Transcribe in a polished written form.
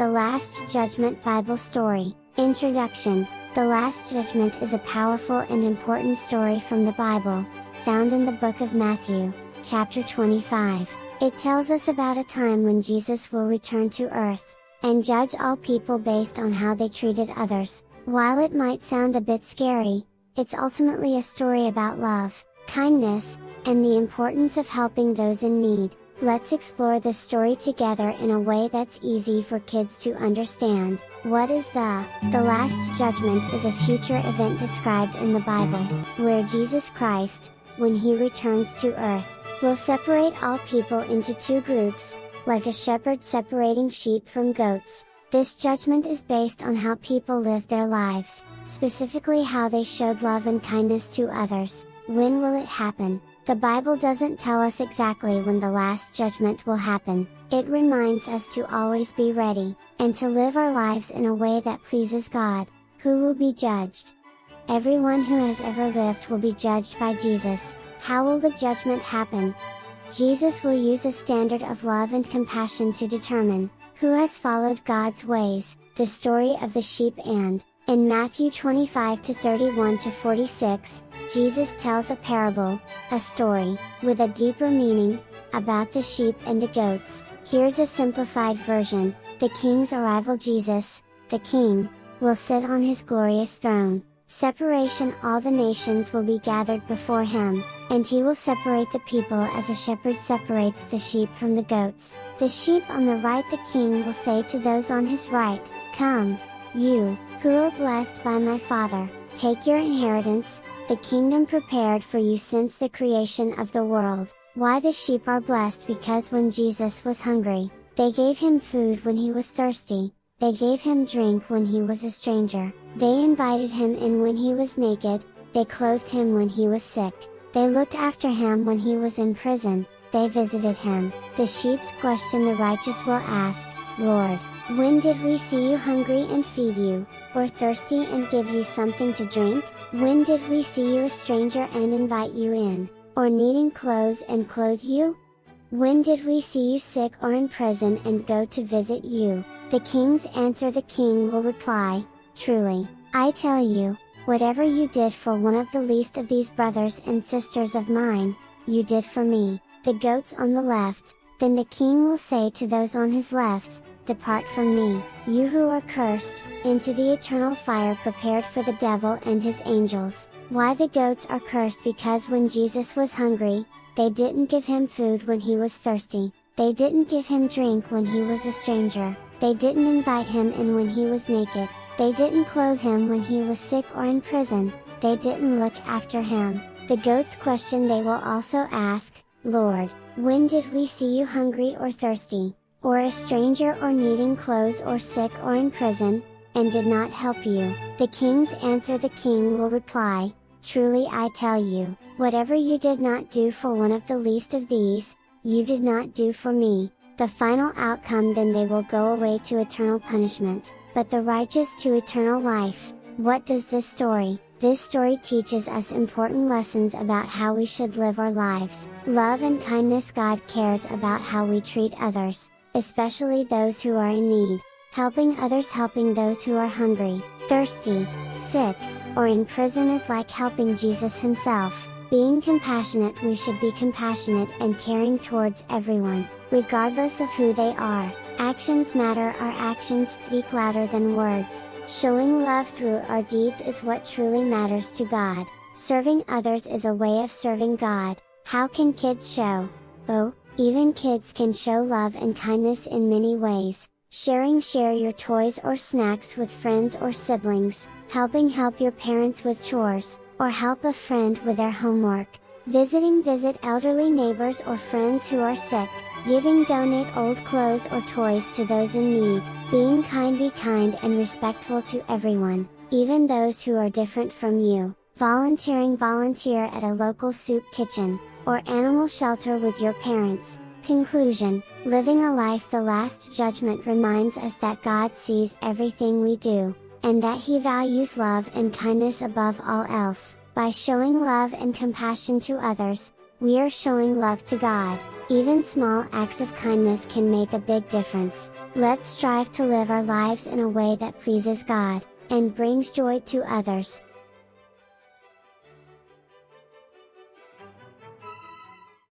The Last Judgment Bible Story. Introduction. The Last Judgment is a powerful and important story from the Bible, found in the book of Matthew, chapter 25. It tells us about a time when Jesus will return to earth, and judge all people based on how they treated others. While it might sound a bit scary, it's ultimately a story about love, kindness, and the importance of helping those in need. Let's explore this story together in a way that's easy for kids to understand. What is the Last Judgment is a future event described in the Bible, where Jesus Christ, when he returns to earth, will separate all people into two groups, like a shepherd separating sheep from goats. This judgment is based on how people live their lives, specifically how they showed love and kindness to others. When will it happen? The Bible doesn't tell us exactly when the Last Judgment will happen. It reminds us to always be ready, and to live our lives in a way that pleases God, who will be judged. Everyone who has ever lived will be judged by Jesus. How will the judgment happen? Jesus will use a standard of love and compassion to determine who has followed God's ways. The story of the sheep. And in Matthew 25-31-46, Jesus tells a parable, a story, with a deeper meaning, about the sheep and the goats. Here's a simplified version. The king's arrival. Jesus, the king, will sit on his glorious throne. Separation. All the nations will be gathered before him, and he will separate the people as a shepherd separates the sheep from the goats. The sheep on the right. The king will say to those on his right, "Come, you, who are blessed by my Father, take your inheritance, the kingdom prepared for you since the creation of the world." Why the sheep are blessed? Because when Jesus was hungry, they gave him food. When he was thirsty, they gave him drink. When he was a stranger, they invited him in. When he was naked, they clothed him. When he was sick, they looked after him. When he was in prison, they visited him. The sheep's question. The righteous will ask, "Lord, when did we see you hungry and feed you, or thirsty and give you something to drink? When did we see you a stranger and invite you in, or needing clothes and clothe you? When did we see you sick or in prison and go to visit you?" The king's answer. The king will reply, "Truly, I tell you, whatever you did for one of the least of these brothers and sisters of mine, you did for me." The goats on the left. Then the king will say to those on his left, "Depart from me, you who are cursed, into the eternal fire prepared for the devil and his angels." Why the goats are cursed? Because when Jesus was hungry, they didn't give him food. When he was thirsty, they didn't give him drink. When he was a stranger, they didn't invite him in. When he was naked, they didn't clothe him. When he was sick or in prison, they didn't look after him. The goats' question. They will also ask, "Lord, when did we see you hungry or thirsty, or a stranger or needing clothes or sick or in prison, and did not help you?" The king's answer. The king will reply, "Truly I tell you, whatever you did not do for one of the least of these, you did not do for me." The final outcome. Then they will go away to eternal punishment, but the righteous to eternal life. What does this story? This story teaches us important lessons about how we should live our lives. Love and kindness. God cares about how we treat others, especially those who are in need. Helping others. Helping those who are hungry, thirsty, sick, or in prison is like helping Jesus himself. Being compassionate. We should be compassionate and caring towards everyone, regardless of who they are. Actions matter. Our actions speak louder than words. Showing love through our deeds is what truly matters to God. Serving others is a way of serving God. How can kids show? Oh, even kids can show love and kindness in many ways. Share your toys or snacks with friends or siblings, help your parents with chores, or help a friend with their homework. Visit elderly neighbors or friends who are sick. Donate old clothes or toys to those in need. Being kind. Be kind and respectful to everyone, even those who are different from you. Volunteer at a local soup kitchen, or animal shelter with your parents. Conclusion. Living a life. The Last Judgment reminds us that God sees everything we do, and that he values love and kindness above all else. By showing love and compassion to others, we are showing love to God. Even small acts of kindness can make a big difference. Let's strive to live our lives in a way that pleases God, and brings joy to others.